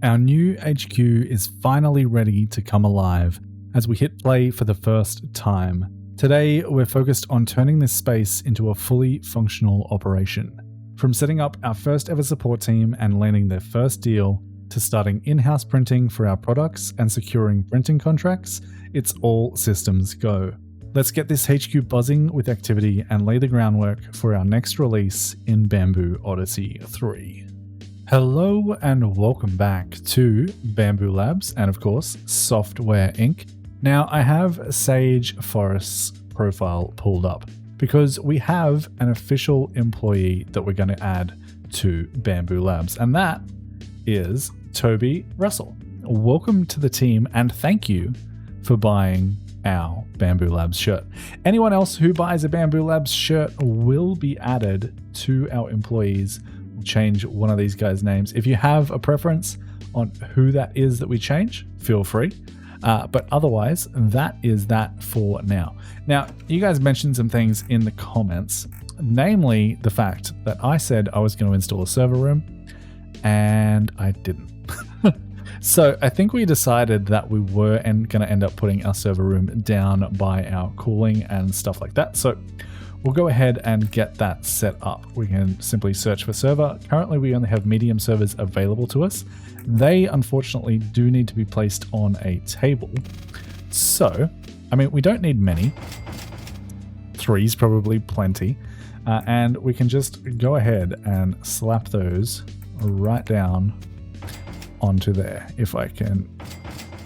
Our new HQ is finally ready to come alive as we hit play for the first time. Today, we're focused on turning this space into a fully functional operation. From setting up our first ever support team and landing their first deal, to starting in-house printing for our products and securing printing contracts, it's all systems go. Let's get this HQ buzzing with activity and lay the groundwork for our next release in Bamboo Odyssey 3. Hello and welcome back to Bamboo Labs and of course Software Inc. Now I have Sage Forest's profile pulled up because we have an official employee that we're going to add to Bamboo Labs, and that is Toby Russell. Welcome to the team and thank you for buying our Bamboo Labs shirt. Anyone else who buys a Bamboo Labs shirt will be added to our employees. We'll change one of these guys' names. If you have a preference on who that is that we change, feel free. But otherwise, that is that for now. Now, you guys mentioned some things in the comments, namely the fact that I said I was going to install a server room and I didn't. So I think we decided that we were going to end up putting our server room down by our cooling and stuff like that. So we'll go ahead and get that set up. We can simply search for server. Currently, we only have medium servers available to us. They unfortunately do need to be placed on a table. So, I mean, we don't need many. 3's probably plenty. And we can just go ahead and slap those right down onto there. If I can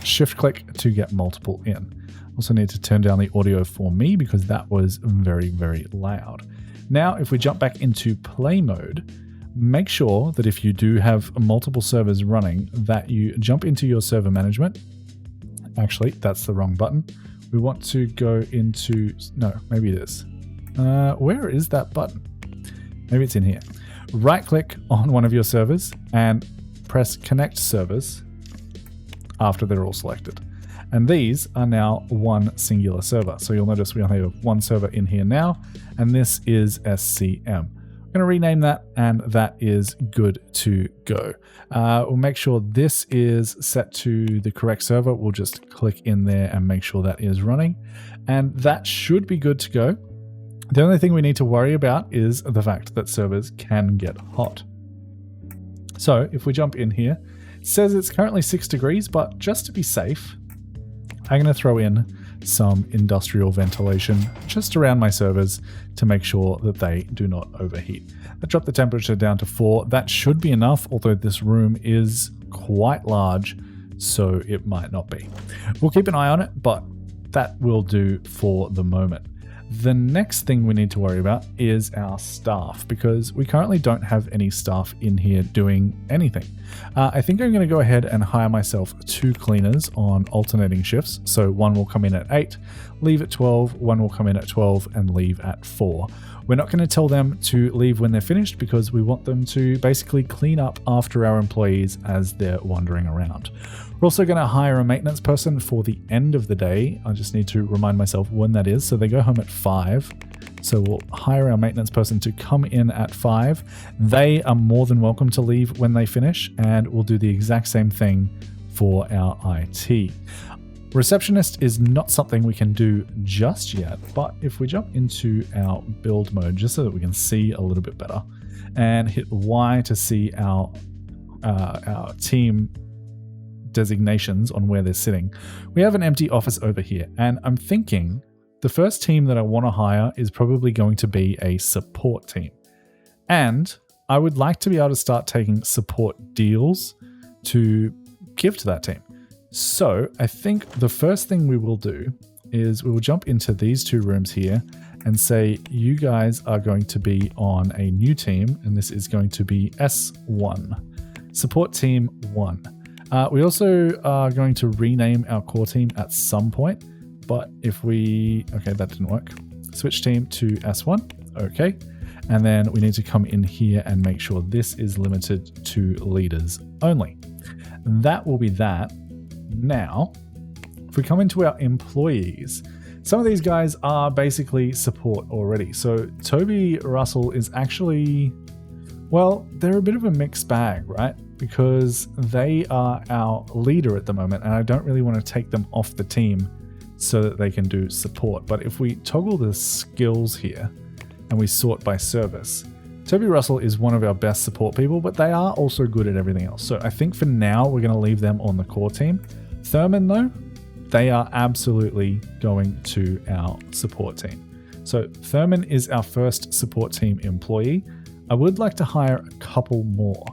shift click to get multiple in. Also need to turn down the audio for me because that was very, very loud. Now, if we jump back into play mode, make sure that if you do have multiple servers running, that you jump into your server management. Actually, that's the wrong button. We want to go into, no, maybe it is. Where is that button? Maybe it's in here. Right click on one of your servers and press connect servers after they're all selected. And these are now one singular server. So you'll notice we only have one server in here now, and this is SCM. I'm going to rename that, and that is good to go. We'll make sure this is set to the correct server. We'll just click in there and make sure that is running, and that should be good to go. The only thing we need to worry about is the fact that servers can get hot. So if we jump in here, it says it's currently 6 degrees, but just to be safe, I'm going to throw in some industrial ventilation just around my servers to make sure that they do not overheat. I dropped the temperature down to 4. That should be enough, although this room is quite large, so it might not be. We'll keep an eye on it, but that will do for the moment. The next thing we need to worry about is our staff, because we currently don't have any staff in here doing anything. I think I'm going to go ahead and hire myself 2 cleaners on alternating shifts. So one will come in at 8, leave at 12, one will come in at 12 and leave at 4. We're not going to tell them to leave when they're finished because we want them to basically clean up after our employees as they're wandering around. We're also going to hire a maintenance person for the end of the day. I just need to remind myself when that is. So they go home at 5. So we'll hire our maintenance person to come in at 5. They are more than welcome to leave when they finish, and we'll do the exact same thing for our IT. Receptionist is not something we can do just yet, but if we jump into our build mode just so that we can see a little bit better and hit Y to see our team designations on where they're sitting, we have an empty office over here, and I'm thinking the first team that I want to hire is probably going to be a support team, and I would like to be able to start taking support deals to give to that team. So I think the first thing we will do is we will jump into these 2 rooms here and say you guys are going to be on a new team, and this is going to be S1, support team 1. We also are going to rename our core team at some point, but if we, okay, that didn't work. Switch team to S1, okay. And then we need to come in here and make sure this is limited to leaders only. That will be that. Now, if we come into our employees, some of these guys are basically support already. So Toby Russell is actually, well, they're a bit of a mixed bag, right? because they are our leader at the moment, and I don't really want to take them off the team so that they can do support. But if we toggle the skills here and we sort by service, Toby Russell is one of our best support people, but they are also good at everything else. So I think for now, we're going to leave them on the core team. Thurman, though, they are absolutely going to our support team. So Thurman is our first support team employee. I would like to hire a couple more.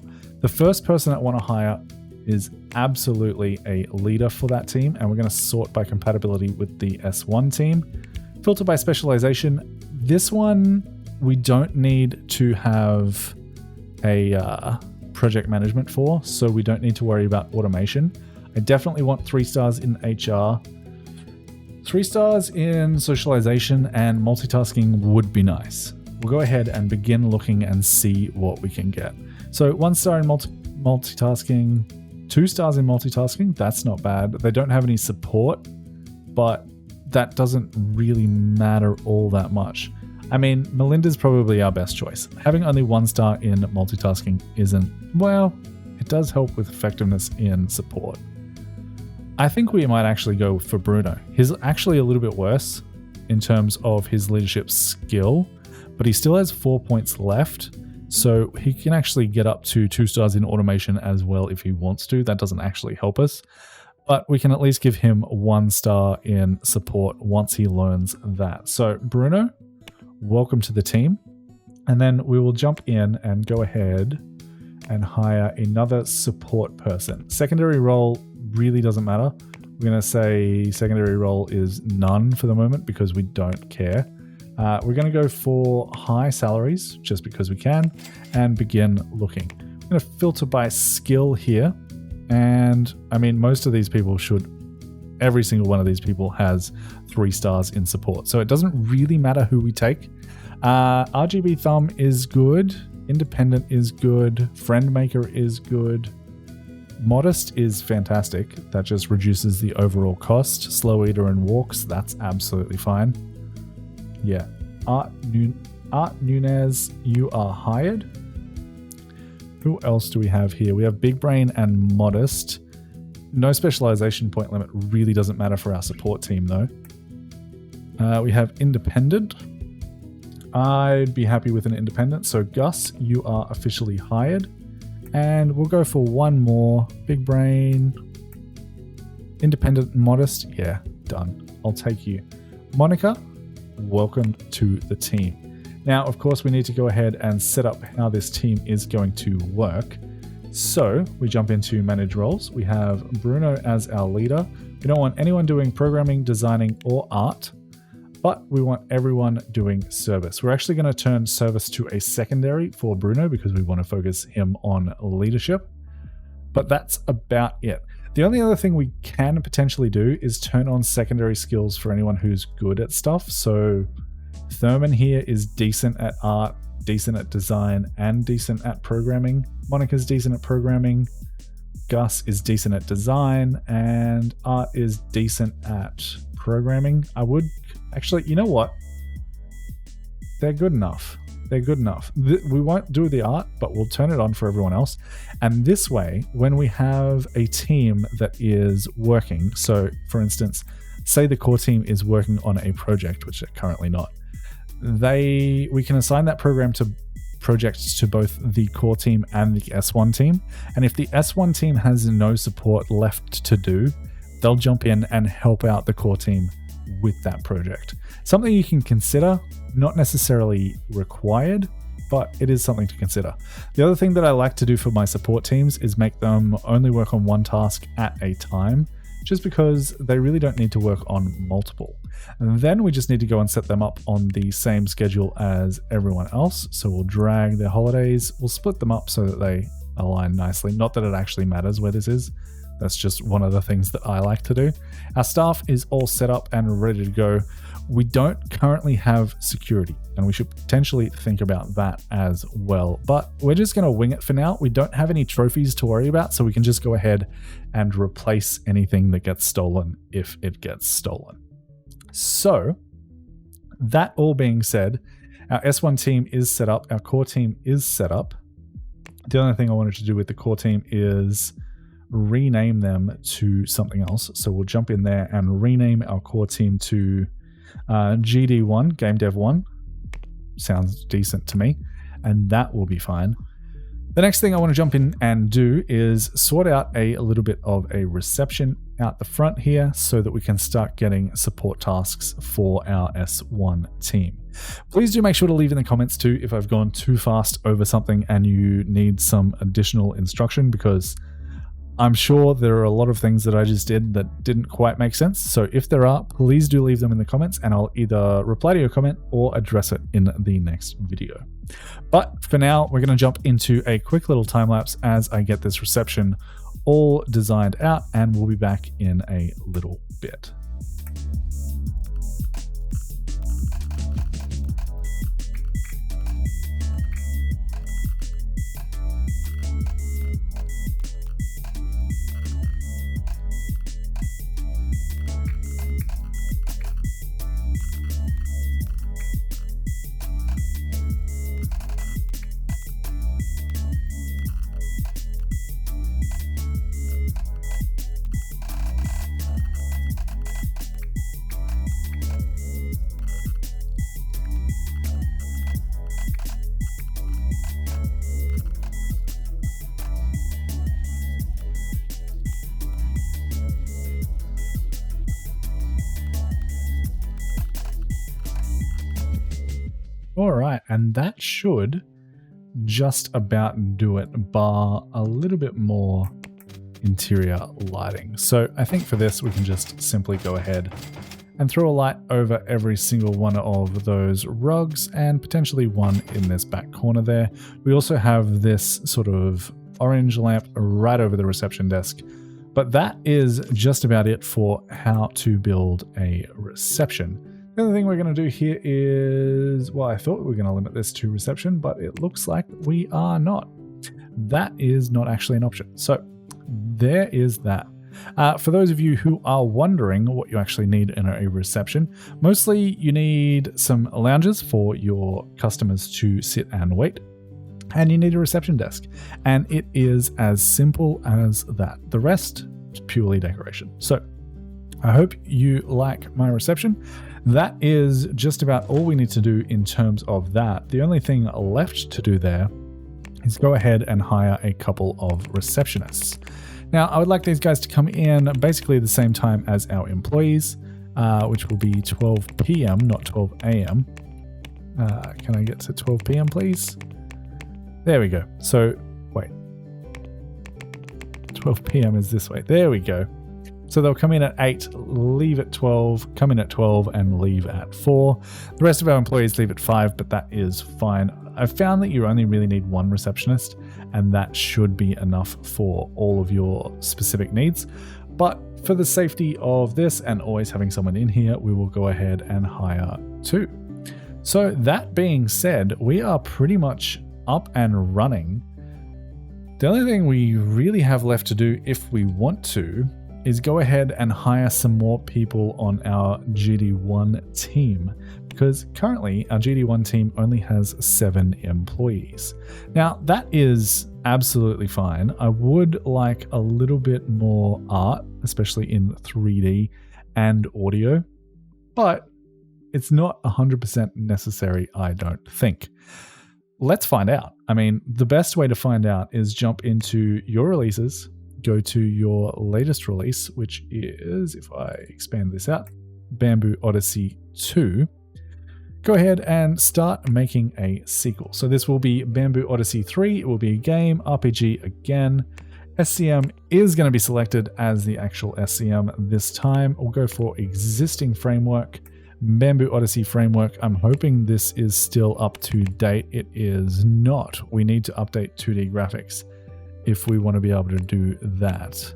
The first person I want to hire is absolutely a leader for that team, and we're going to sort by compatibility with the S1 team. Filter by specialization. This one, we don't need to have a project management for, so we don't need to worry about automation. I definitely want 3 stars in HR. 3 stars in socialization and multitasking would be nice. We'll go ahead and begin looking and see what we can get. So 1 star in multitasking, 2 stars in multitasking, that's not bad. They don't have any support, but that doesn't really matter all that much. I mean, Melinda's probably our best choice. Having only 1 star in multitasking isn't, well, it does help with effectiveness in support. I think we might actually go for Bruno. He's actually a little bit worse in terms of his leadership skill, but he still has 4 points left, so he can actually get up to 2 stars in automation as well if he wants to. That doesn't actually help us, but we can at least give him 1 star in support once he learns that. So Bruno, welcome to the team. And then we will jump in and go ahead and hire another support person. Secondary role really doesn't matter. We're going to say secondary role is none for the moment because we don't care. We're going to go for high salaries just because we can and begin looking. I'm going to filter by skill here. And I mean, most of these people every single one of these people has 3 stars in support. So it doesn't really matter who we take. RGB Thumb is good. Independent is good. Friend Maker is good. Modest is fantastic. That just reduces the overall cost. Slow Eater and Walks, that's absolutely fine. Yeah. Art Nunez, you are hired. Who else do we have here? We have Big Brain and Modest. No specialization point limit really doesn't matter for our support team though. We have Independent. I'd be happy with an Independent. So Gus, you are officially hired. And we'll go for 1 more. Big Brain, Independent, Modest. Yeah, done. I'll take you. Monica, welcome to the team. Now, of course, we need to go ahead and set up how this team is going to work. So we jump into manage roles. We have Bruno as our leader. We don't want anyone doing programming, designing, or art, but we want everyone doing service. We're actually going to turn service to a secondary for Bruno because we want to focus him on leadership. But that's about it. The only other thing we can potentially do is turn on secondary skills for anyone who's good at stuff. So Thurman here is decent at art, decent at design, and decent at programming. Monica's decent at programming. Gus is decent at design, and art is decent at programming. I would actually, you know what? They're good enough. They're good enough. We won't do the art, but we'll turn it on for everyone else. And this way, when we have a team that is working, so for instance, say the core team is working on a project, which they're currently not, we can assign that project to both the core team and the S1 team. And if the S1 team has no support left to do, they'll jump in and help out the core team with that project. Something you can consider, not necessarily required, but it is something to consider. The other thing that I like to do for my support teams is make them only work on 1 task at a time, just because they really don't need to work on multiple. And then we just need to go and set them up on the same schedule as everyone else. So we'll drag their holidays, we'll split them up so that they align nicely. Not that it actually matters where this is. That's just one of the things that I like to do. Our staff is all set up and ready to go. We don't currently have security, and we should potentially think about that as well. But we're just going to wing it for now. We don't have any trophies to worry about, so we can just go ahead and replace anything that gets stolen if it gets stolen. So, that all being said, our S1 team is set up, our core team is set up. The only thing I wanted to do with the core team is rename them to something else. So we'll jump in there and rename our core team to GD1, Game Dev 1. Sounds decent to me, and that will be fine. The next thing I want to jump in and do is sort out a little bit of a reception out the front here so that we can start getting support tasks for our S1 team. Please do make sure to leave in the comments too if I've gone too fast over something and you need some additional instruction, because I'm sure there are a lot of things that I just did that didn't quite make sense. So if there are, please do leave them in the comments and I'll either reply to your comment or address it in the next video. But for now, we're going to jump into a quick little time lapse as I get this reception all designed out, and we'll be back in a little bit. All right, and that should just about do it, bar a little bit more interior lighting. So I think for this, we can just simply go ahead and throw a light over every single one of those rugs and potentially one in this back corner there. We also have this sort of orange lamp right over the reception desk. But that is just about it for how to build a reception. The other thing we're going to do here is, well, I thought we were going to limit this to reception, but it looks like we are not. That is not actually an option. So there is that. For those of you who are wondering what you actually need in a reception, mostly you need some lounges for your customers to sit and wait, and you need a reception desk. And it is as simple as that. The rest is purely decoration. So I hope you like my reception. That is just about all we need to do in terms of that. The only thing left to do there is go ahead and hire a couple of receptionists. Now, I would like these guys to come in basically the same time as our employees, which will be 12 p.m., not 12 a.m. Can I get to 12 p.m., please? There we go. So, wait. 12 p.m. is this way. There we go. So they'll come in at 8, leave at 12, come in at 12, and leave at 4. The rest of our employees leave at 5, but that is fine. I've found that you only really need one receptionist, and that should be enough for all of your specific needs. But for the safety of this and always having someone in here, we will go ahead and hire 2. So that being said, we are pretty much up and running. The only thing we really have left to do if we want to is go ahead and hire some more people on our GD1 team, because currently our GD1 team only has 7 employees. Now that is absolutely fine. I would like a little bit more art, especially in 3D and audio, but it's not 100% necessary, I don't think. Let's find out. I mean, the best way to find out is jump into your releases, go to your latest release, which is, if I expand this out, Bamboo Odyssey 2. Go ahead and start making a sequel. So this will be Bamboo Odyssey 3. It will be a game, RPG again. SCM is going to be selected as the actual SCM this time. We'll go for existing framework, Bamboo Odyssey framework. I'm hoping this is still up to date. It is not. We need to update 2D graphics if we want to be able to do that.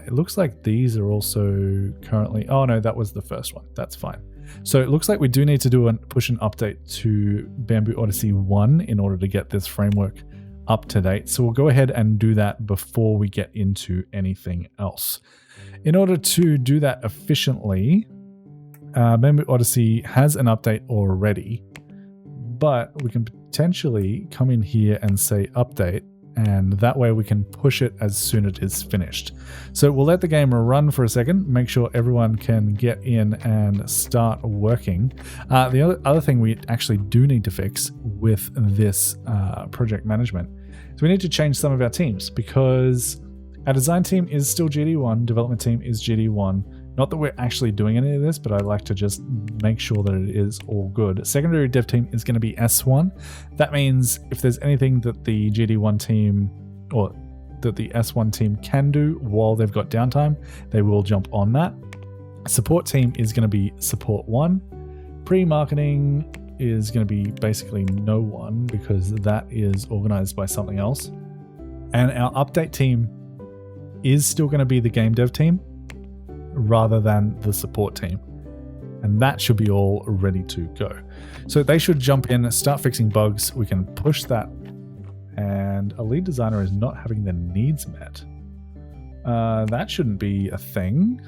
It looks like these are also currently... Oh no, that was the first one. That's fine. So it looks like we do need to push an update to Bamboo Odyssey 1 in order to get this framework up to date. So we'll go ahead and do that before we get into anything else. In order to do that efficiently, Bamboo Odyssey has an update already, but we can potentially come in here and say update, and that way we can push it as soon as it is finished. So we'll let the game run for a second, make sure everyone can get in and start working. The other thing we actually do need to fix with this project management is we need to change some of our teams, because our design team is still GD1, development team is GD1. Not that we're actually doing any of this, but I like to just make sure that it is all good. Secondary dev team is going to be S1. That means if there's anything that the GD1 team or that the S1 team can do while they've got downtime, they will jump on that. Support team is going to be support 1. Pre-marketing is going to be basically no one, because that is organized by something else. And our update team is still going to be the game dev team, rather than the support team, and that should be all ready to go. So they should jump in, start fixing bugs. We can push that, and a lead designer is not having their needs met. That shouldn't be a thing.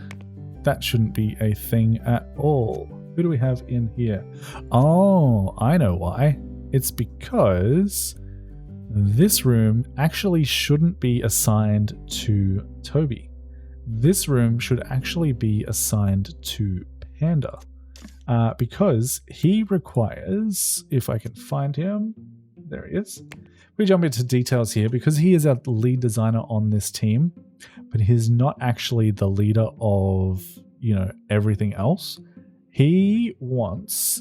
That shouldn't be a thing at all. Who do we have in here? Oh, I know why. It's because this room actually shouldn't be assigned to Toby. This room should actually be assigned to Panda, because he requires, if I can find him, there he is. We jump into details here, because he is our lead designer on this team, but he's not actually the leader of, everything else. He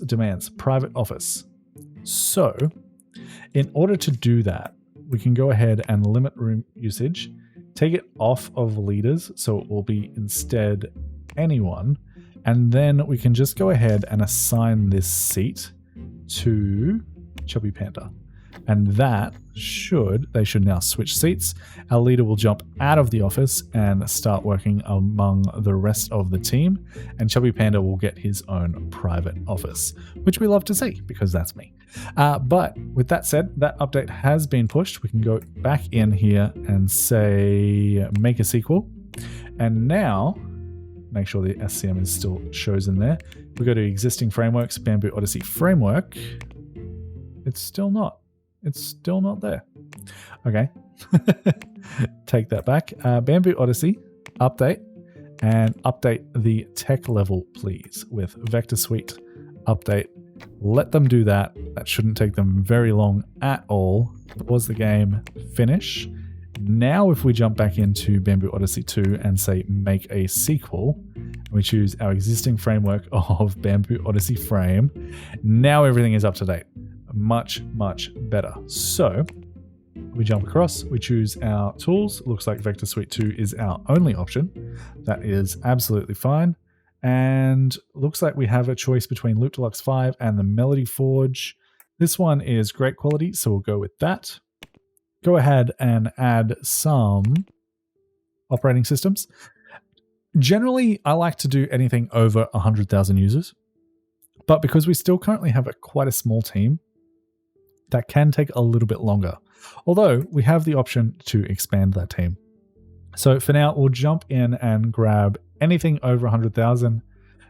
demands private office. So in order to do that, we can go ahead and limit room usage, take it off of leaders, so it will be instead anyone, and then we can just go ahead and assign this seat to ChubbyPanda. And they should now switch seats. Our leader will jump out of the office and start working among the rest of the team, and ChubbyPanda will get his own private office, which we love to see, because that's me. But with that said, that update has been pushed. We can go back in here and say make a sequel, and now make sure the SCM is still chosen there. We go to existing frameworks, Bamboo Odyssey framework. It's still not there. Okay. Take that back. Bamboo Odyssey, update, and update the tech level, please, with Vector Suite update. Let them do that. That shouldn't take them very long at all. Pause the game, finish. Now if we jump back into Bamboo Odyssey 2 and say make a sequel, we choose our existing framework of Bamboo Odyssey frame. Now everything is up to date. Much, much better. So we jump across, we choose our tools. Looks like Vector Suite 2 is our only option. That is absolutely fine. And looks like we have a choice between Loop Deluxe 5 and the Melody Forge. This one is great quality, so we'll go with that. Go ahead and add some operating systems. Generally, I like to do anything over 100,000 users, but because we still currently have quite a small team, that can take a little bit longer, although we have the option to expand that team. So for now, we'll jump in and grab anything over 100,000.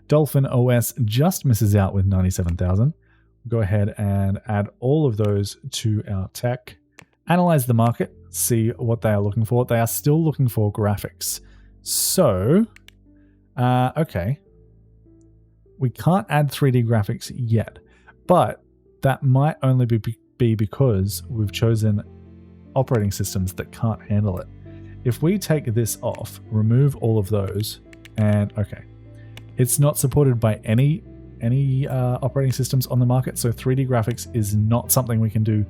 Dolphin OS just misses out with 97,000. Go ahead and add all of those to our tech. Analyze the market, see what they are looking for. They are still looking for graphics. So, okay. We can't add 3D graphics yet, but that might only be because we've chosen operating systems that can't handle it. If we take this off, remove all of those, and okay, it's not supported by any operating systems on the market, so 3D graphics is not something we can do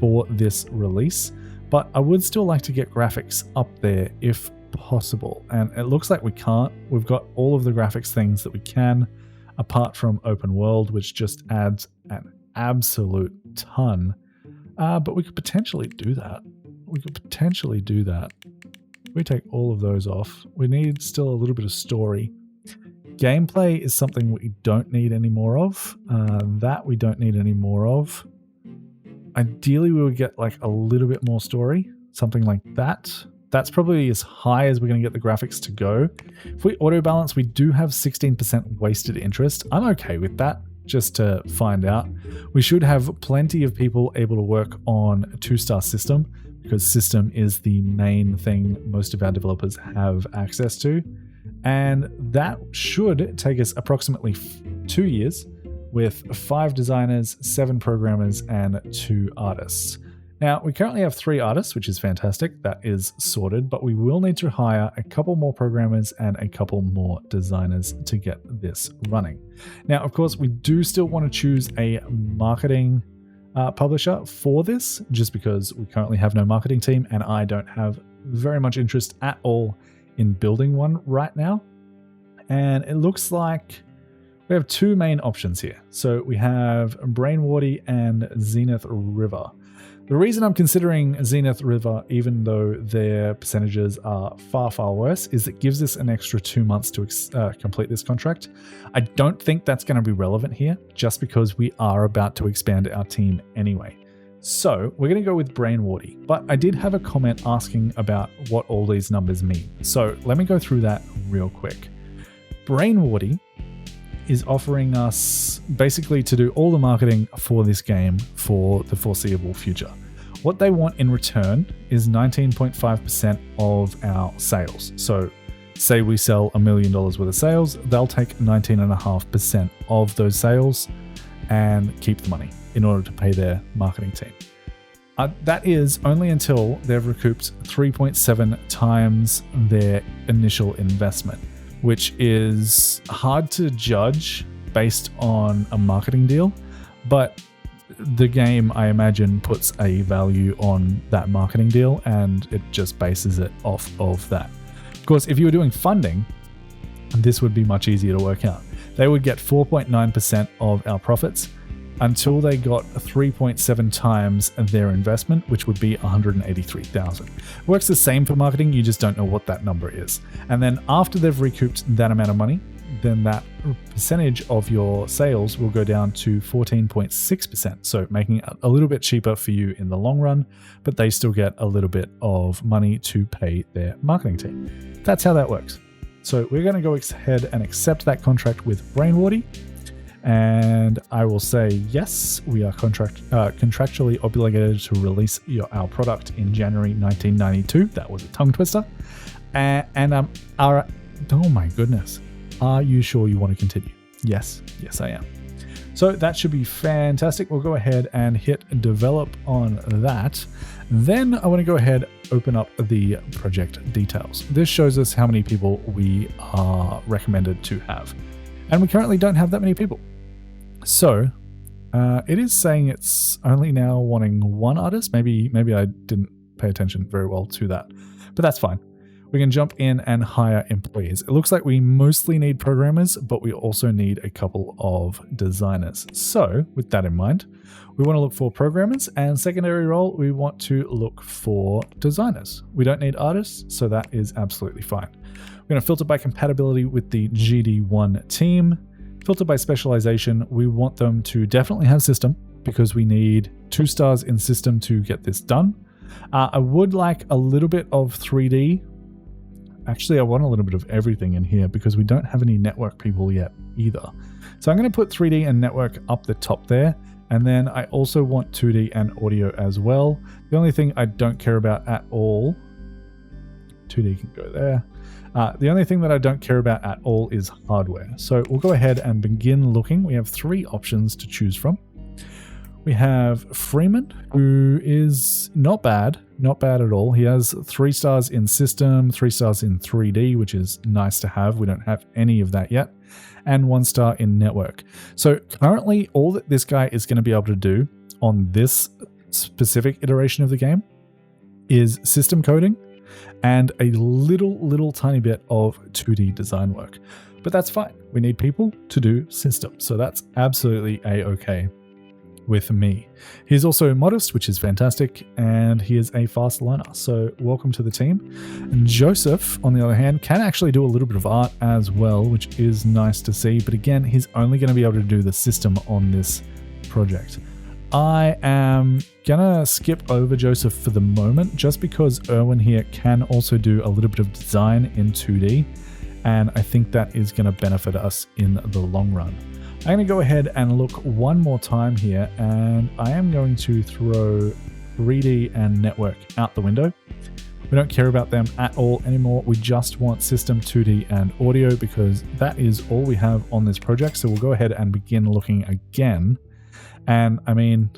for this release, but I would still like to get graphics up there if possible, and it looks like we can't. We've got all of the graphics things that we can, apart from open world, which just adds an absolute ton, but we could potentially do that. We take all of those off. We need still a little bit of story. Gameplay is something we don't need any more of. That we don't need any more of. Ideally, we would get like a little bit more story, something like that. That's probably as high as we're going to get the graphics to go. If we auto balance, we do have 16% wasted interest. I'm okay with that. just to find out. We should have plenty of people able to work on a 2-star system, because system is the main thing most of our developers have access to. And that should take us approximately 2 years with 5 designers, 7 programmers, and 2 artists. Now, we currently have 3 artists, which is fantastic. That is sorted, but we will need to hire a couple more programmers and a couple more designers to get this running. Now, of course, we do still want to choose a marketing publisher for this, just because we currently have no marketing team, and I don't have very much interest at all in building one right now. And it looks like we have 2 main options here. So we have Brainwardy and Zenith River. The reason I'm considering Zenith River, even though their percentages are far, far worse, is it gives us an extra 2 months to complete this contract. I don't think that's going to be relevant here, just because we are about to expand our team anyway. So we're going to go with Brainwardy, but I did have a comment asking about what all these numbers mean. So let me go through that real quick. Brainwardy is offering us basically to do all the marketing for this game for the foreseeable future. What they want in return is 19.5% of our sales. So say we sell $1 million worth of sales, they'll take 19.5% of those sales and keep the money in order to pay their marketing team. That is only until they've recouped 3.7 times their initial investment, which is hard to judge based on a marketing deal, but the game, I imagine, puts a value on that marketing deal and it just bases it off of that. Of course, if you were doing funding, this would be much easier to work out. They would get 4.9% of our profits until they got 3.7 times their investment, which would be $183,000. Works the same for marketing, you just don't know what that number is. And then after they've recouped that amount of money, then that percentage of your sales will go down to 14.6%. So making it a little bit cheaper for you in the long run, but they still get a little bit of money to pay their marketing team. That's how that works. So we're going to go ahead and accept that contract with Brainwardy. And I will say, yes, we are contractually obligated to release our product in January 1992. That was a tongue twister. Oh my goodness. Are you sure you want to continue? Yes, I am. So that should be fantastic. We'll go ahead and hit develop on that. Then I want to go ahead, open up the project details. This shows us how many people we are recommended to have. And we currently don't have that many people. So it is saying it's only now wanting 1 artist. Maybe I didn't pay attention very well to that, but that's fine. We can jump in and hire employees. It looks like we mostly need programmers, but we also need a couple of designers. So with that in mind, we want to look for programmers, and secondary role, we want to look for designers. We don't need artists, so that is absolutely fine. We're going to filter by compatibility with the GD1 team. Filter by specialization, we want them to definitely have system because we need 2 stars in system to get this done. I would like a little bit of 3D. Actually, I want a little bit of everything in here because we don't have any network people yet either. So I'm going to put 3D and network up the top there. And then I also want 2D and audio as well. The only thing I don't care about at all, 2D can go there. The only thing that I don't care about at all is hardware. So we'll go ahead and begin looking. We have 3 options to choose from. We have Freeman, who is not bad at all. He has 3 stars in system, 3 stars in 3D, which is nice to have. We don't have any of that yet, and 1 star in network. So currently all that this guy is going to be able to do on this specific iteration of the game is system coding and a little tiny bit of 2D design work. But that's fine. We need people to do systems. So that's absolutely a-okay with me. He's also modest, which is fantastic, and he is a fast learner. So welcome to the team. And Joseph, on the other hand, can actually do a little bit of art as well, which is nice to see. But again, he's only going to be able to do the system on this project. I am gonna skip over Joseph for the moment, just because Erwin here can also do a little bit of design in 2D, and I think that is going to benefit us in the long run. I'm going to go ahead and look one more time here, and I am going to throw 3D and network out the window. We don't care about them at all anymore. We just want system, 2D, and audio because that is all we have on this project. So we'll go ahead and begin looking again. And I mean,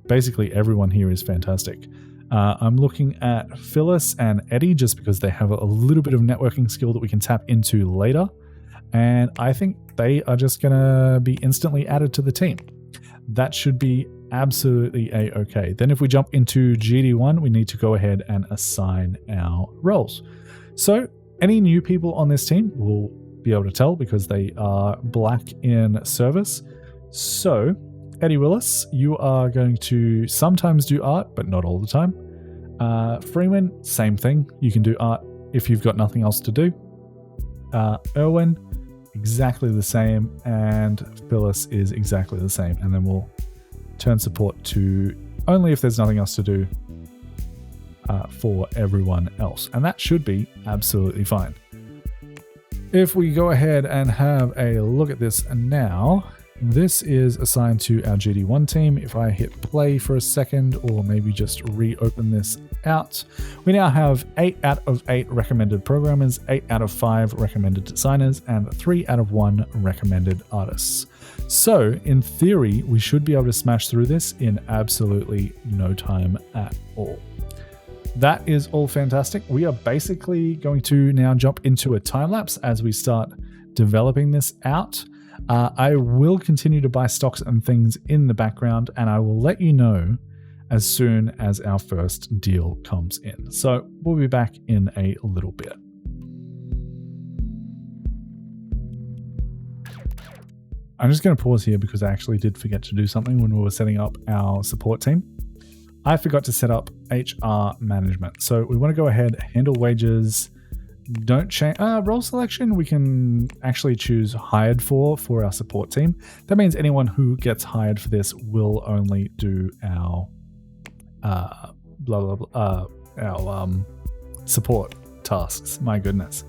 basically everyone here is fantastic. I'm looking at Phyllis and Eddie just because they have a little bit of networking skill that we can tap into later. And I think they are just going to be instantly added to the team. That should be absolutely a-okay. Then if we jump into GD1, we need to go ahead and assign our roles. So any new people on this team will be able to tell because they are black in service. So Eddie Willis, you are going to sometimes do art, but not all the time. Freeman, same thing. You can do art if you've got nothing else to do. Erwin, exactly the same, and Phyllis is exactly the same. And then we'll turn support to only if there's nothing else to do for everyone else. And that should be absolutely fine. If we go ahead and have a look at this now, this is assigned to our GD1 team. If I hit play for a second, or maybe just reopen this out, we now have 8 out of 8 recommended programmers, 8 out of 5 recommended designers, and 3 out of 1 recommended artists. So in theory, we should be able to smash through this in absolutely no time at all. That is all fantastic. We are basically going to now jump into a time lapse as we start developing this out. I will continue to buy stocks and things in the background, and I will let you know as soon as our first deal comes in. So we'll be back in a little bit. I'm just going to pause here because I actually did forget to do something when we were setting up our support team. I forgot to set up HR management. So we want to go ahead, handle wages. Don't change role selection. We can actually choose hired for our support team. That means anyone who gets hired for this will only do our support tasks. My goodness,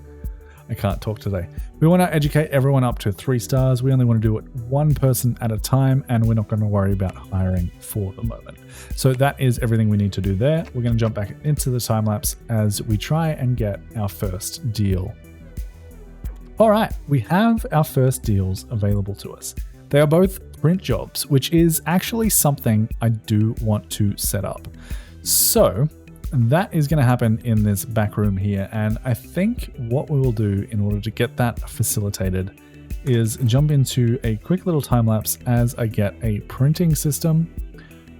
I can't talk today. We want to educate everyone up to 3 stars. We only want to do it one person at a time, and we're not going to worry about hiring for the moment. So that is everything we need to do there. We're going to jump back into the time lapse as we try and get our first deal. All right, we have our first deals available to us. They are both print jobs, which is actually something I do want to set up. So that is going to happen in this back room here. And I think what we will do in order to get that facilitated is jump into a quick little time lapse as I get a printing system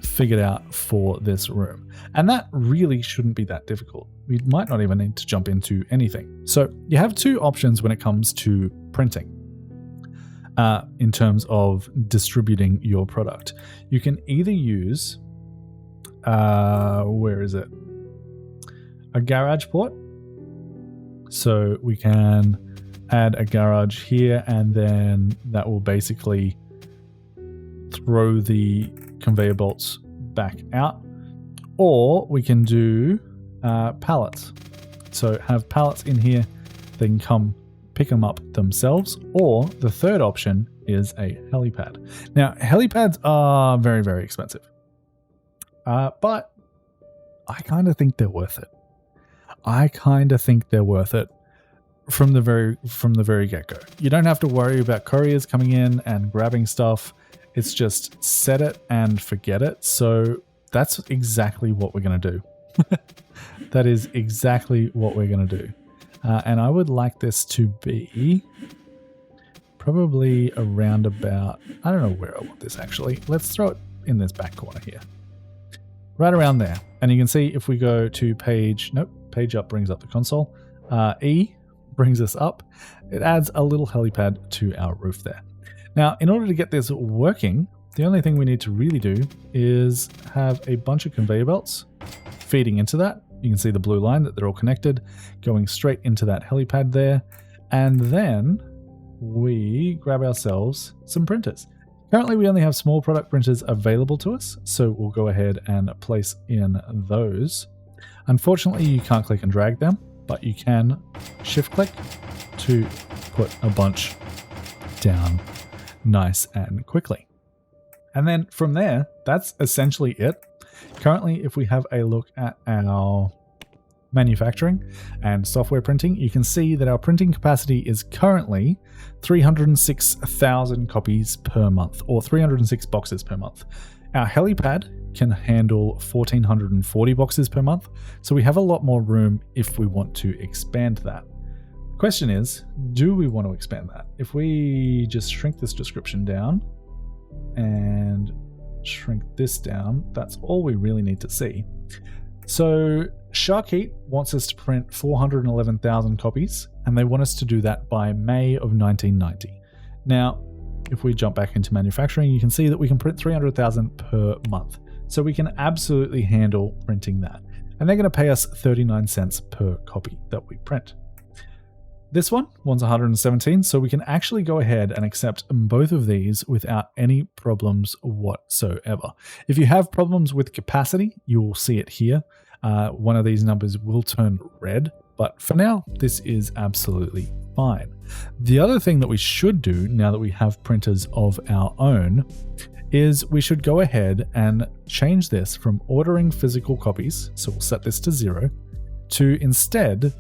figured out for this room. And that really shouldn't be that difficult. We might not even need to jump into anything. So you have 2 options when it comes to printing in terms of distributing your product. You can either use, where is it? A garage port. So we can add a garage here, and then that will basically throw the conveyor belts back out. Or we can do pallets. So have pallets in here, they can come pick them up themselves. Or the third option is a helipad. Now, helipads are very, very expensive. But I kind of think they're worth it. From the very get-go. You don't have to worry about couriers coming in and grabbing stuff. It's just set it and forget it. So that's exactly what we're going to do. That is exactly what we're going to do. And I would like this to be probably around about, I don't know where I want this actually. Let's throw it in this back corner here. Right around there. And you can see if we go to page up brings up the console. E brings us up. It adds a little helipad to our roof there. Now, in order to get this working, the only thing we need to really do is have a bunch of conveyor belts feeding into that. You can see the blue line that they're all connected, going straight into that helipad there. And then we grab ourselves some printers. Currently, we only have small product printers available to us, so we'll go ahead and place in those. Unfortunately, you can't click and drag them, but you can shift click to put a bunch down nice and quickly. And then from there, that's essentially it. Currently, if we have a look at our manufacturing and software printing, you can see that our printing capacity is currently 306,000 copies per month, or 306 boxes per month. Our helipad can handle 1,440 boxes per month, so we have a lot more room if we want to expand that. The question is, do we want to expand that? If we just shrink this description down and shrink this down, that's all we really need to see. So Sharkheat wants us to print 411,000 copies, and they want us to do that by May of 1990. Now, if we jump back into manufacturing, you can see that we can print 300,000 per month. So we can absolutely handle printing that. And they're going to pay us 39 cents per copy that we print. This one wants 117, so we can actually go ahead and accept both of these without any problems whatsoever. If you have problems with capacity, you will see it here. One of these numbers will turn red, but for now, this is absolutely fine. The other thing that we should do now that we have printers of our own is we should go ahead and change this from ordering physical copies, so we'll set this to 0, to instead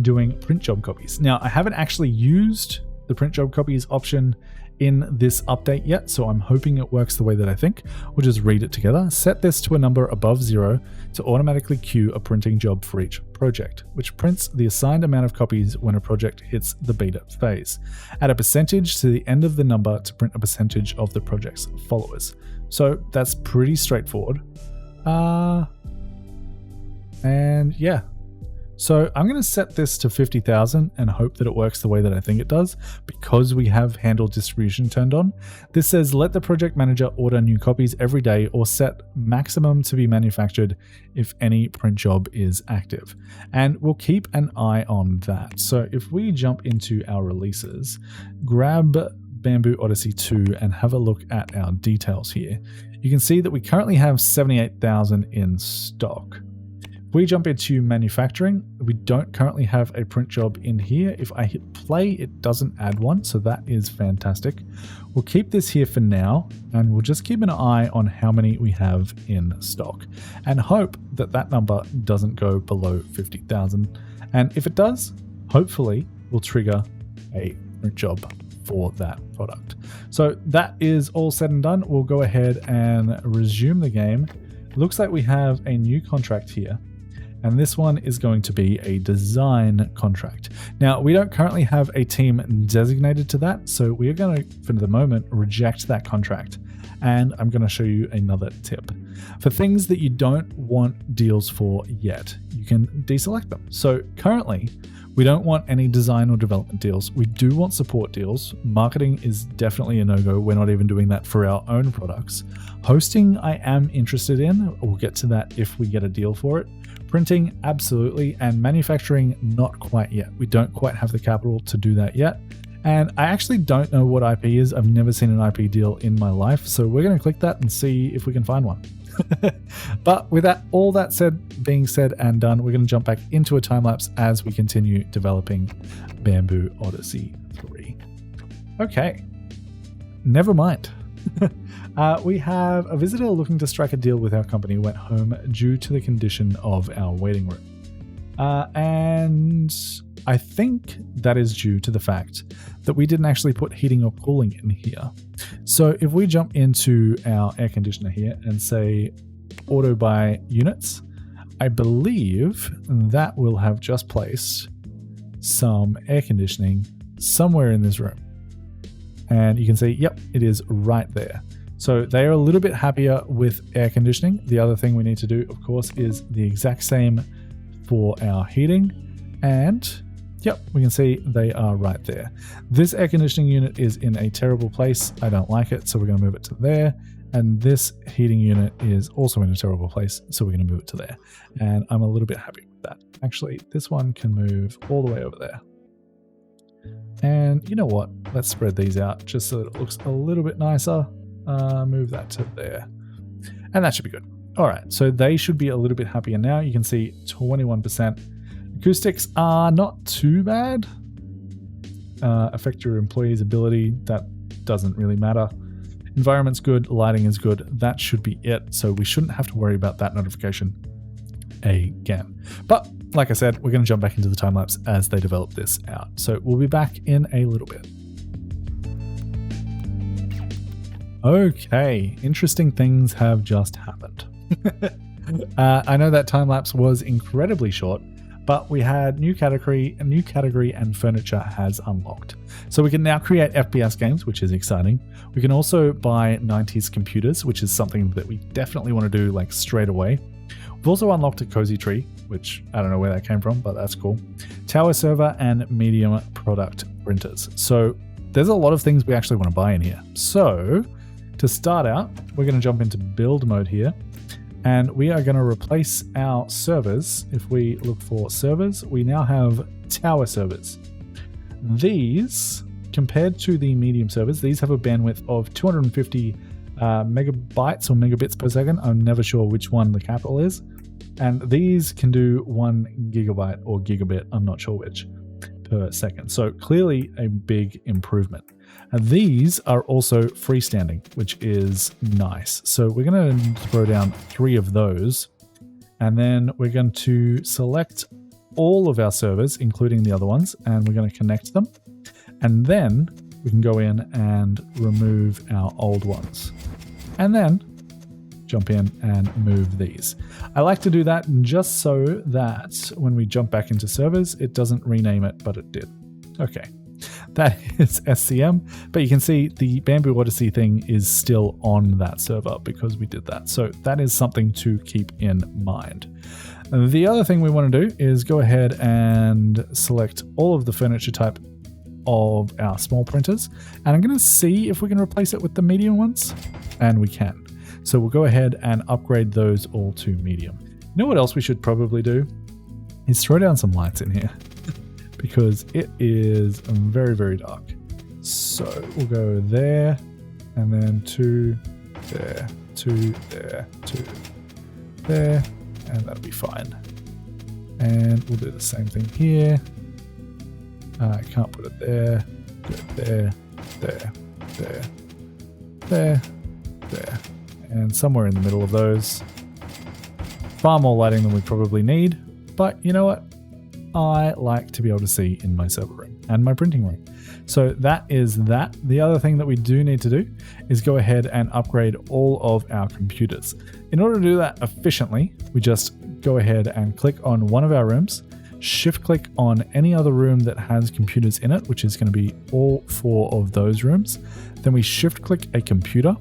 doing print job copies. Now, I haven't actually used the print job copies option in this update yet, so I'm hoping it works the way that I think. We'll just read it together. Set this to a number above 0 to automatically queue a printing job for each project, which prints the assigned amount of copies when a project hits the beta phase. Add a percentage to the end of the number to print a percentage of the project's followers. So that's pretty straightforward. And yeah. So I'm going to set this to 50,000 and hope that it works the way that I think it does, because we have handle distribution turned on. This says let the project manager order new copies every day or set maximum to be manufactured if any print job is active. And we'll keep an eye on that. So if we jump into our releases, grab Bamboo Odyssey 2 and have a look at our details here, you can see that we currently have 78,000 in stock. If we jump into manufacturing, we don't currently have a print job in here. If I hit play, it doesn't add one, so that is fantastic. We'll keep this here for now, and we'll just keep an eye on how many we have in stock and hope that that number doesn't go below 50,000. And if it does, hopefully we'll trigger a print job for that product. So that is all said and done. We'll go ahead and resume the game. Looks like we have a new contract here. And this one is going to be a design contract. Now, we don't currently have a team designated to that, so we are going to, for the moment, reject that contract. And I'm going to show you another tip. For things that you don't want deals for yet, you can deselect them. So currently, we don't want any design or development deals. We do want support deals. Marketing is definitely a no-go. We're not even doing that for our own products. Hosting, I am interested in. We'll get to that if we get a deal for it. Printing, absolutely. And manufacturing, not quite yet. We don't quite have the capital to do that yet. And I actually don't know what IP is. I've never seen an IP deal in my life. So we're going to click that and see if we can find one. But with that, all that being said and done, we're going to jump back into a time lapse as we continue developing Bamboo Odyssey 3. Okay, never mind. We have a visitor looking to strike a deal with our company went home due to the condition of our waiting room. And I think that is due to the fact that we didn't actually put heating or cooling in here. So if we jump into our air conditioner here and say auto by units, I believe that will have just placed some air conditioning somewhere in this room. And you can see, yep, it is right there. So they are a little bit happier with air conditioning. The other thing we need to do, of course, is the exact same for our heating. And yep, we can see they are right there. This air conditioning unit is in a terrible place. I don't like it, so we're going to move it to there. And this heating unit is also in a terrible place, so we're going to move it to there. And I'm a little bit happy with that. Actually, this one can move all the way over there. And you know what? Let's spread these out just so that it looks a little bit nicer. Move that to there. And that should be good. All right, so they should be a little bit happier now. You can see 21%. Acoustics are not too bad. Affect your employees' ability. That doesn't really matter. Environment's good, lighting is good. That should be it. So we shouldn't have to worry about that notification again. But like I said, we're going to jump back into the time lapse as they develop this out. So we'll be back in a little bit. Okay, interesting things have just happened. I know that time lapse was incredibly short, but we had a new category and furniture has unlocked. So we can now create FPS games, which is exciting. We can also buy 90s computers, which is something that we definitely want to do like straight away. We've also unlocked a cozy tree, which I don't know where that came from, but that's cool. Tower server and medium product printers. So there's a lot of things we actually want to buy in here. So to start out, we're going to jump into build mode here. And we are going to replace our servers. If we look for servers, we now have tower servers. These, compared to the medium servers, these have a bandwidth of 250 megabytes or megabits per second. I'm never sure which one the capital is. And these can do 1 gigabyte or gigabit, I'm not sure which, per second. So clearly a big improvement. And these are also freestanding, which is nice. So we're going to throw down 3 of those. And then we're going to select all of our servers, including the other ones, and we're going to connect them. And then we can go in and remove our old ones. And then jump in and move these. I like to do that just so that when we jump back into servers, it doesn't rename it, but it did. Okay. That is SCM, but you can see the Bamboo Odyssey thing is still on that server because we did that. So that is something to keep in mind. The other thing we want to do is go ahead and select all of the furniture type of our small printers. And I'm going to see if we can replace it with the medium ones. And we can. So we'll go ahead and upgrade those all to medium. You know what else we should probably do? Is throw down some lights in here. Because it is very, very dark. So we'll go there, and then 2 there, 2 there, 2 there, and that'll be fine. And we'll do the same thing here. I can't put it there. Do it there, there, there, there, there, and somewhere in the middle of those. Far more lighting than we probably need, but you know what? I like to be able to see in my server room and my printing room. So that is that. The other thing that we do need to do is go ahead and upgrade all of our computers. In order to do that efficiently, we just go ahead and click on one of our rooms, shift click on any other room that has computers in it, which is going to be all 4 of those rooms. Then we shift click a computer,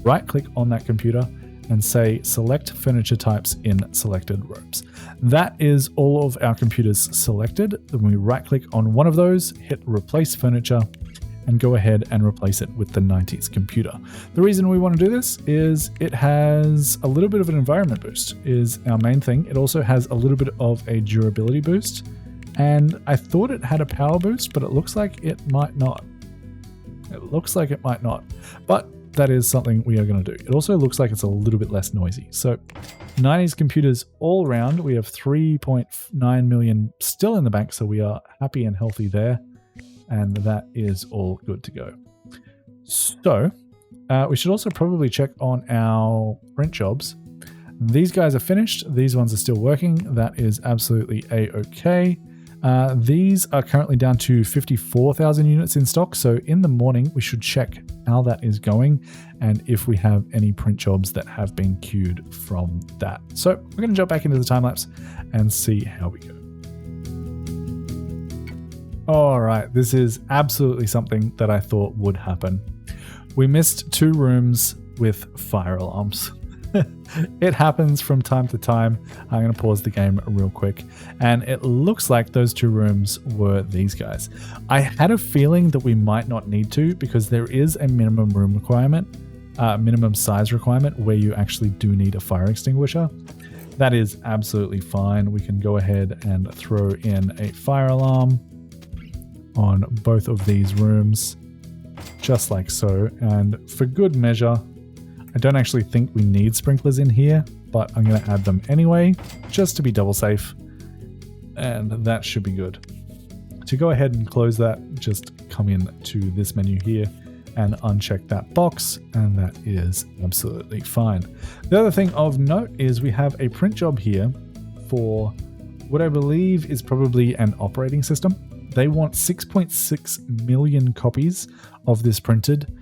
right click on that computer, and say select furniture types in selected rooms. That is all of our computers selected. Then we right click on one of those, hit replace furniture, and go ahead and replace it with the 90s computer. The reason we want to do this is it has a little bit of an environment boost is our main thing. It also has a little bit of a durability boost, and I thought it had a power boost, but it looks like it might not. But that is something we are going to do. It also looks like it's a little bit less noisy. So 90s computers all around. We have 3.9 million still in the bank, so we are happy and healthy there. And that is all good to go. So we should also probably check on our print jobs. These guys are finished. These ones are still working. That is absolutely a-okay. These are currently down to 54,000 units in stock. So in the morning, we should check how that is going and if we have any print jobs that have been queued from that. So we're going to jump back into the time lapse and see how we go. All right, this is absolutely something that I thought would happen. We missed 2 rooms with fire alarms. It happens from time to time. I'm going to pause the game real quick. And it looks like those 2 rooms were these guys. I had a feeling that we might not need to because there is a minimum room requirement, minimum size requirement where you actually do need a fire extinguisher. That is absolutely fine. We can go ahead and throw in a fire alarm on both of these rooms, just like so. And for good measure, I don't actually think we need sprinklers in here, but I'm going to add them anyway, just to be double safe. And that should be good. To go ahead and close that, just come in to this menu here and uncheck that box, and that is absolutely fine. The other thing of note is we have a print job here for what I believe is probably an operating system. They want 6.6 million copies of this printed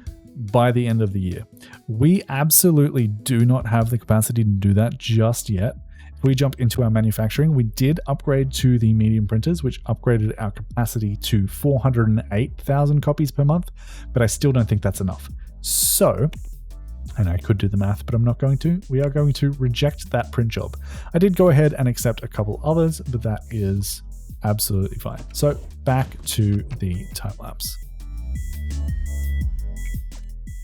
by the end of the year. We absolutely do not have the capacity to do that just yet. If we jump into our manufacturing, we did upgrade to the medium printers, which upgraded our capacity to 408,000 copies per month, but I still don't think that's enough. So, and I could do the math, but I'm not going to. We are going to reject that print job. I did go ahead and accept a couple others, but that is absolutely fine. So back to the time lapse.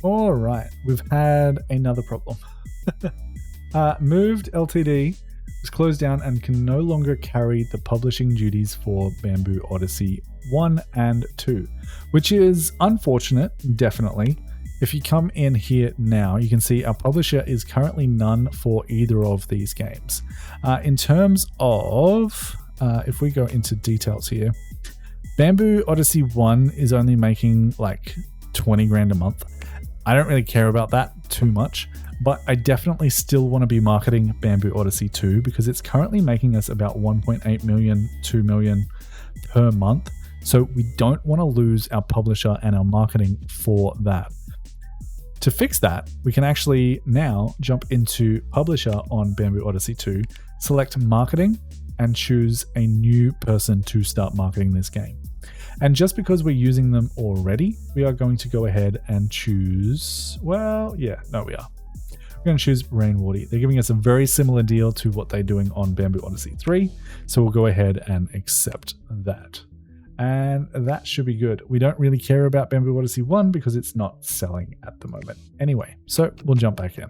All right, we've had another problem. Moved Ltd was closed down and can no longer carry the publishing duties for Bamboo Odyssey 1 and 2, which is unfortunate, definitely. If you come in here now, you can see our publisher is currently none for either of these games. In terms of, if we go into details here, Bamboo Odyssey 1 is only making like 20 grand a month. I don't really care about that too much, but I definitely still want to be marketing Bamboo Odyssey 2 because it's currently making us about 1.8 million, 2 million per month. So we don't want to lose our publisher and our marketing for that. To fix that, we can actually now jump into publisher on Bamboo Odyssey 2, select marketing, and choose a new person to start marketing this game. And just because we're using them already, we are going to go ahead and choose, well, yeah, no, we are. We're going to choose Rainwater. They're giving us a very similar deal to what they're doing on Bamboo Odyssey 3. So we'll go ahead and accept that. And that should be good. We don't really care about Bamboo Odyssey 1 because it's not selling at the moment. Anyway, so we'll jump back in.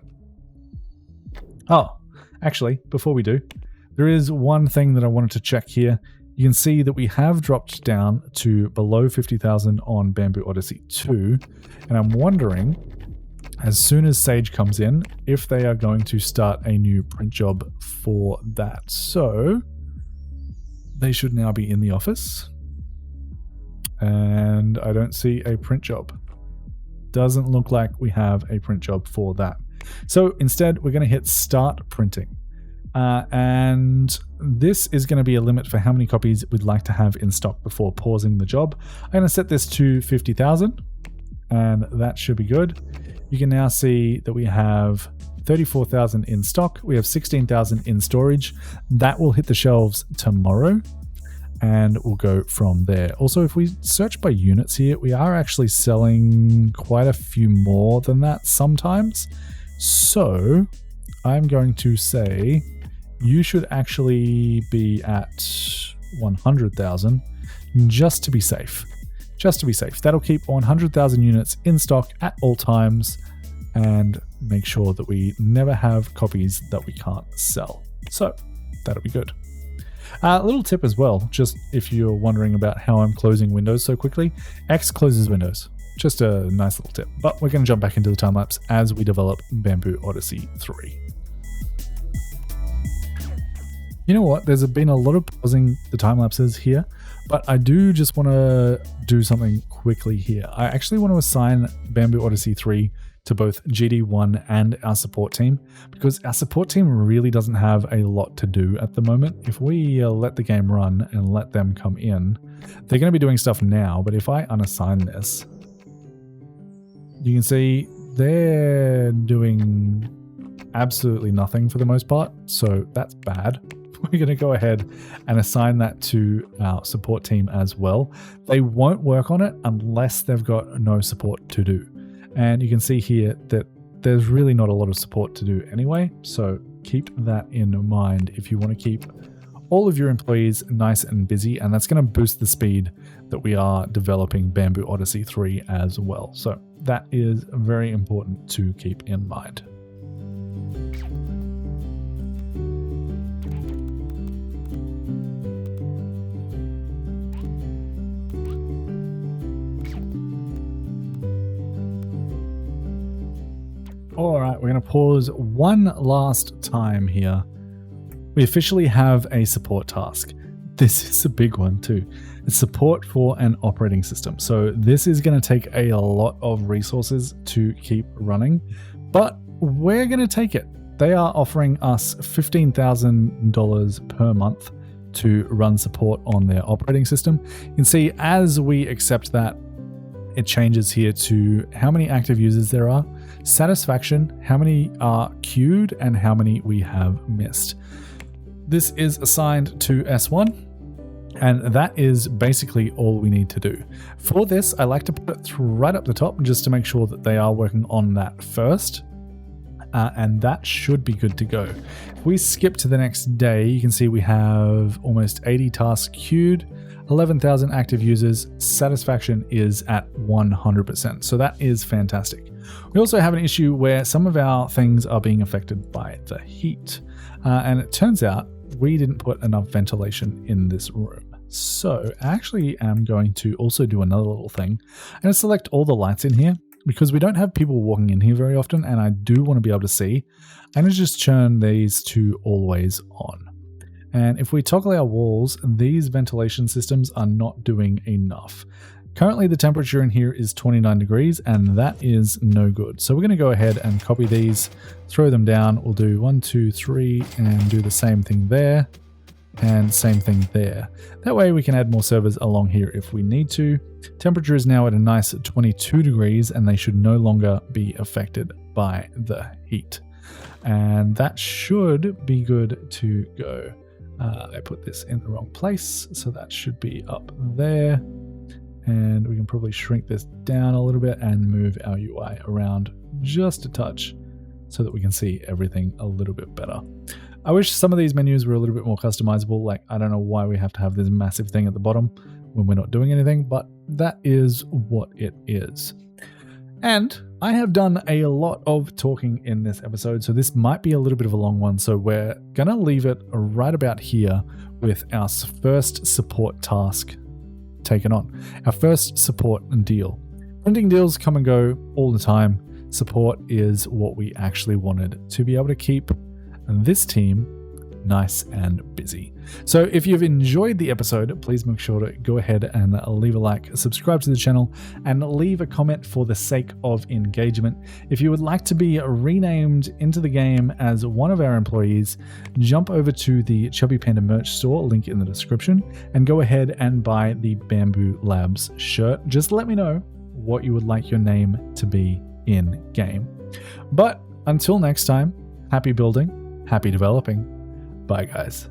Oh, actually, before we do, there is one thing that I wanted to check here. You can see that we have dropped down to below 50,000 on Bamboo Odyssey 2. And I'm wondering, as soon as Sage comes in, if they are going to start a new print job for that. So they should now be in the office. And I don't see a print job. Doesn't look like we have a print job for that. So instead, we're going to hit start printing. And this is going to be a limit for how many copies we'd like to have in stock before pausing the job. I'm going to set this to 50,000 and that should be good. You can now see that we have 34,000 in stock. We have 16,000 in storage. That will hit the shelves tomorrow and we'll go from there. Also, if we search by units here, we are actually selling quite a few more than that sometimes. So I'm going to say you should actually be at 100,000 just to be safe. Just to be safe. That'll keep 100,000 units in stock at all times and make sure that we never have copies that we can't sell. So that'll be good. A little tip as well, just if you're wondering about how I'm closing windows so quickly, X closes windows. Just a nice little tip. But we're going to jump back into the time lapse as we develop Bamboo Odyssey 3. You know what? There's been a lot of pausing the time lapses here, but I do just want to do something quickly here. I actually want to assign Bamboo Odyssey 3 to both GD1 and our support team, because our support team really doesn't have a lot to do at the moment. If we let the game run and let them come in, they're going to be doing stuff now, but if I unassign this, you can see they're doing absolutely nothing for the most part, so that's bad. We're going to go ahead and assign that to our support team as well. They won't work on it unless they've got no support to do. And you can see here that there's really not a lot of support to do anyway, so keep that in mind if you want to keep all of your employees nice and busy, and that's going to boost the speed that we are developing Bamboo Odyssey 3 as well. So that is very important to keep in mind. All right, we're going to pause one last time here. We officially have a support task. This is a big one too. It's support for an operating system. So this is going to take a lot of resources to keep running, but we're going to take it. They are offering us $15,000 per month to run support on their operating system. You can see as we accept that, it changes here to how many active users there are, satisfaction, how many are queued, and how many we have missed. This is assigned to S1, and that is basically all we need to do. For this, I like to put it right up the top just to make sure that they are working on that first. And that should be good to go. If we skip to the next day, you can see we have almost 80 tasks queued, 11,000 active users, satisfaction is at 100%. So that is fantastic. We also have an issue where some of our things are being affected by the heat. And it turns out we didn't put enough ventilation in this room. So I actually am going to also do another little thing. I'm going to select all the lights in here, because we don't have people walking in here very often, and I do want to be able to see. I'm going to just turn these to always on. And if we toggle our walls, these ventilation systems are not doing enough. Currently, the temperature in here is 29 degrees, and that is no good. So we're going to go ahead and copy these, throw them down. We'll do 1, 2, 3, and do the same thing there, and same thing there. That way we can add more servers along here if we need to. Temperature is now at a nice 22 degrees, and they should no longer be affected by the heat. And that should be good to go. I put this in the wrong place, so that should be up there. And we can probably shrink this down a little bit and move our UI around just a touch so that we can see everything a little bit better. I wish some of these menus were a little bit more customizable. Like, I don't know why we have to have this massive thing at the bottom when we're not doing anything, but that is what it is. And I have done a lot of talking in this episode, so this might be a little bit of a long one. So we're going to leave it right about here with our first support task taken on. Our first support deal. Printing deals come and go all the time. Support is what we actually wanted to be able to keep this team nice and busy. So if you've enjoyed the episode, please make sure to go ahead and leave a like, subscribe to the channel, and leave a comment for the sake of engagement. If you would like to be renamed into the game as one of our employees, jump over to the ChubbyPanda merch store, link in the description, and go ahead and buy the Bamboo Labs shirt. Just let me know what you would like your name to be in game. But until next time, happy building, happy developing. Bye, guys.